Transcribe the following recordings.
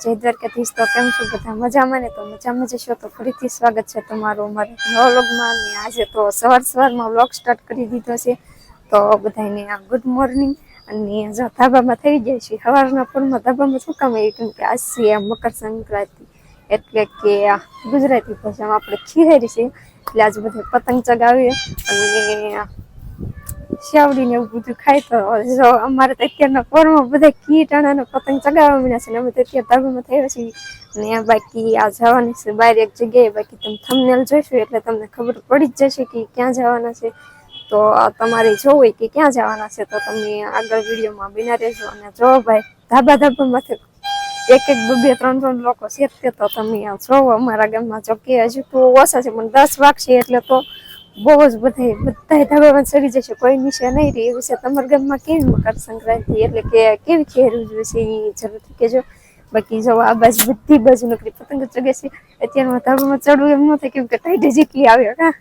જય દ્વારકાધીશ। તો કેમ છો બધા? મજામાં ને? તો મજામાં જશો તો ફરીથી સ્વાગત છે તમારું અમારે નવા વ્લોગમાં। અને આજે તો સવારમાં વ્લોગ સ્ટાર્ટ કરી દીધો છે। તો બધાને ગુડ મોર્નિંગ। અને જો ધાબામાં થઈ જાય છે સવારના પૂરમાં ધાબામાં શું કામ આવ્યું? કેમ કે આજ છે મકર સંક્રાંતિ, એટલે કે ગુજરાતી ભાષામાં આપણે ખીહેરી છે, એટલે આજે બધા પતંગ ચગાવીએ અને શ્યાવડી ને એવું બધું ખાય। તો જો અમારે તો અત્યારના પોરમાં બધા કીટાણા પતંગ ચગાવવા મળ્યા છે ને અમે તો અત્યારે ધાબામાં થયા છીએ। અને બાકી આ જવાની છે બહાર એક જગ્યાએ, બાકી તમે થંબનેલ જોઈશું એટલે તમને ખબર પડી જ જશે કે ક્યાં જવાના છે। તો તમારે જોવું હોય કે ક્યાં જવાના છે તો તમે આગળ વિડીયોમાં બિના રહેજો। અને જો ભાઈ ધાબામાંથી એક બે ત્રણ લોકો છે, તો તમે જોવો અમારા ગામમાં જો કે હજુ તો ઓછા છે પણ 10 વાગશે એટલે તો બહુ જ બધા ધાબામાં ચડી જશે, કોઈ નીચે નહીં રહે એવું છે। તમારા ગામમાં કેવી મકર સંક્રાંતિ એટલે કે કેવી ખેર ઉજવે છે એ જરૂરથી કહેજો। બાકી જો આ બાજુ બધી બાજુ નકરી પતંગ ચગે છે। અત્યારમાં ધાબામાં ચડવું એમ ન થાય કેમ કે ટાઈટ જીકી આવ્યો કા।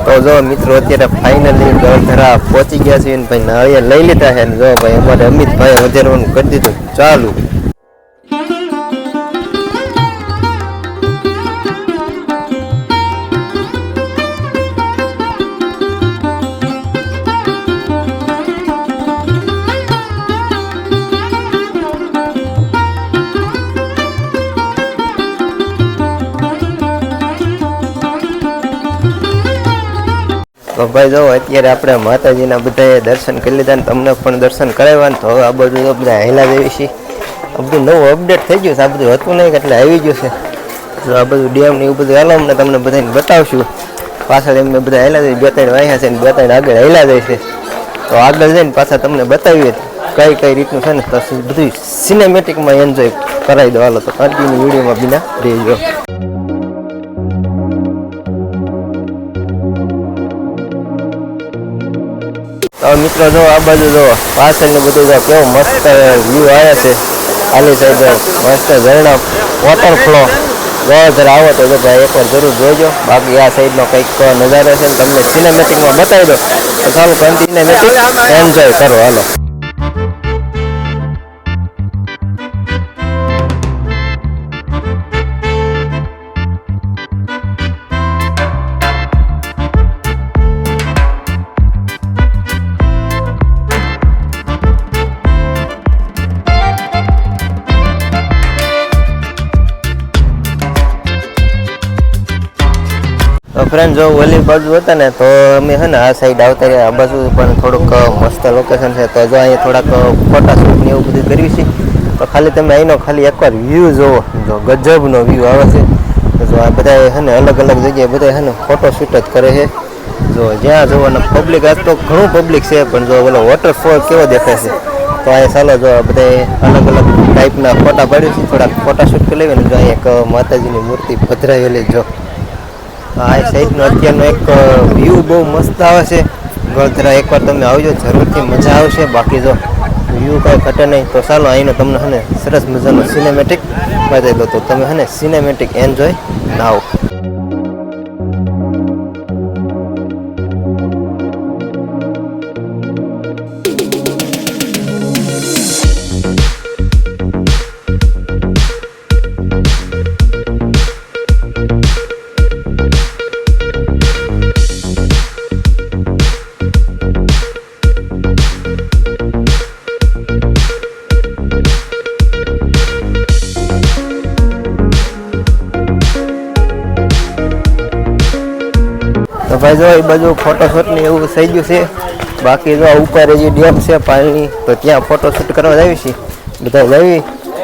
તો જો મિત્રો અત્યારે ફાઇનલી ગળધરા પહોંચી ગયા છે ને ભાઈ નાળિયેર લઈ લીધા છે ને જો ભાઈ અમારે અમિતભાઈ વધારવાનું કરી દીધું ચાલુ। તો ભાઈ જો અત્યારે આપણે માતાજીના બધાએ દર્શન કરી લીધા ને તમને પણ દર્શન કરાવ્યા ને, તો હવે આ બધું તો બધા હેલા જેવી છે। આ બધું નવું અપડેટ થઈ ગયું છે, આ બધું હતું નહીં એટલે આવી ગયું છે। તો આ બધું ડેમ ને એવું બધું હાલો અમને તમને બધાને બતાવશું। પાછળ એમને બધા હેલા જાય, 2-3 વાયા છે ને 2-3 આગળ હેલા જાય છે। તો આગળ જઈને પાછા તમને બતાવીએ કઈ રીતનું છે ને, તો બધું સિનેમેટિકમાં એન્જોય કરાવી દો હાલો। તો કન્ટિન્યુ વિડીયોમાં બિના રહેજો। તો મિત્રો જો આ બાજુ જો પાછળ ને બધું જો કેવો મસ્ત વ્યૂ આવ્યા છે। આલી સાઈડ મસ્ત ઝરણા વોટરફ્લો જો જરા આવો તો જો ભાઈ એકવાર જરૂર જોજો। બાકી આ સાઈડનો કંઈક નજારો છે ને તમને સિનેમેટિકમાં બતાવી દો તો ચાલો સિનેમેટિક એન્જોય કરો હાલો। તો ફ્રેન્ડ જો ઓલી બાજુ હતા ને તો અમે છે ને આ સાઈડ આવતા રહ્યા. આ બાજુ પણ થોડુંક મસ્ત લોકેશન છે. તો જો અહીંયા થોડાક ફોટા શૂટ ને એવું બધું કર્યું છે. તો ખાલી તમે અહીંનો ખાલી એકવાર વ્યૂ જોવો, જો ગજબનો વ્યૂ આવે છે. જો આ બધા છે ને અલગ અલગ જગ્યાએ બધા છે ને ફોટો શૂટ જ કરે છે. જો જ્યાં જોવાનો પબ્લિક, આજ તો ઘણું પબ્લિક છે, પણ જો ઓલો વોટરફોલ કેવો દેખાય છે. તો અહીંયા ચાલો જો બધા અલગ અલગ ટાઈપના ફોટા પાડ્યું છે. થોડાક ફોટા શૂટ કરી લેવી ને જો અહીંયા એક માતાજીની મૂર્તિ પધરાવેલી જો આ સાઈડનો અત્યારનો એક વ્યૂ બહુ મસ્ત આવે છે. ગળધરા એકવાર તમે આવજો, જરૂરથી મજા આવશે. બાકી જો વ્યૂ કાંઈ ઘટે નહીં. તો ચાલો અહીંનો તમને છે ને સરસ મજાનો સિનેમેટિક બતાવી દો, તો તમે છે ને સિનેમેટિક એન્જોય નાઓ. તો ભાઈ જો એ બાજુ ફોટોશૂટ ને એવું થઈ ગયું છે. બાકી જો ઉપર જે ડેમ છે પાણીની, તો ત્યાં ફોટોશૂટ કરવા જાવી છે. બધા જવી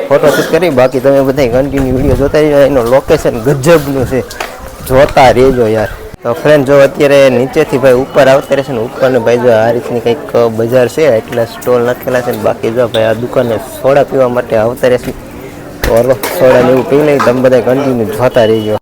ફોટોશૂટ કરી. બાકી તમે બધા કન્ટિન્યુ વિડીયો જોતા રહેજો. એનું લોકેશન ગજબનું છે, જોતા રહેજો યાર. તો ફ્રેન્ડ જો અત્યારે નીચેથી ભાઈ ઉપર આવતા રહેશે ને ઉપર ને ભાઈ જો આ રીતની કંઈક બજાર છે, એટલા સ્ટોલ નાખેલા છે. બાકી જો ભાઈ આ દુકાને સોડા પીવા માટે આવતા રહેશે. તો હલો સોડા ને એવું પી લઈ. તમે બધા કન્ટિન્યુ જોતા રહેજો.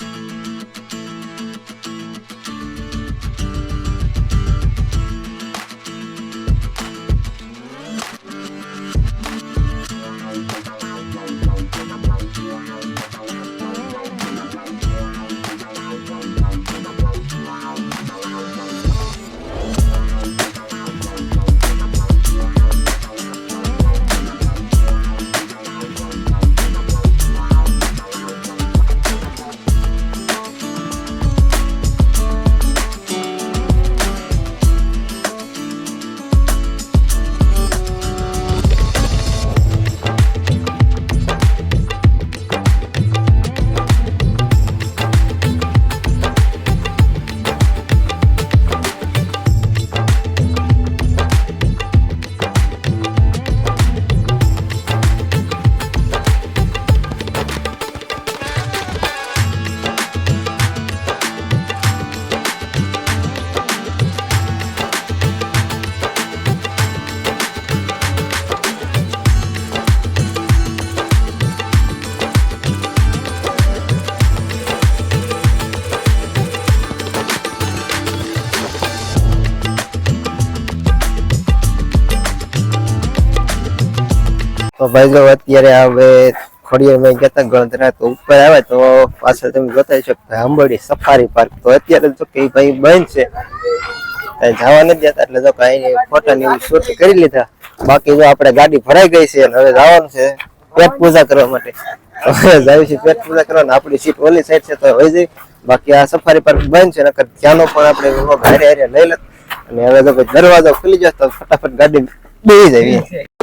તો ભાઈ જો અત્યારે હવે ખોડિયારમાં ગયા ગણતરા, તો ઉપર આવે તો પાછળ તમે જોતા છો આંબોડી સફારી પાર્ક. તો અત્યારે જો કે ભાઈ બંધ છે, જવા નથી જતા. એટલે જો કઈ ફોટાની શૂટ કરી લીધા. બાકી જો આપણે ગાડી ભરાઈ ગઈ છે અને હવે જવાનું છે પેટ પૂજા કરવા માટે. હવે જાય છે પેટ પૂજા કરવાનું. આપણી સીટ ઓલી સાઈડ છે તો હોય જાય. બાકી આ સફારી પાર્ક બંધ છે, નકર ત્યાંનો પણ આપણે હારે લઈ લે. અને હવે જો દરવાજો ખુલી જાય તો ફટાફટ ગાડી બેસી જાય.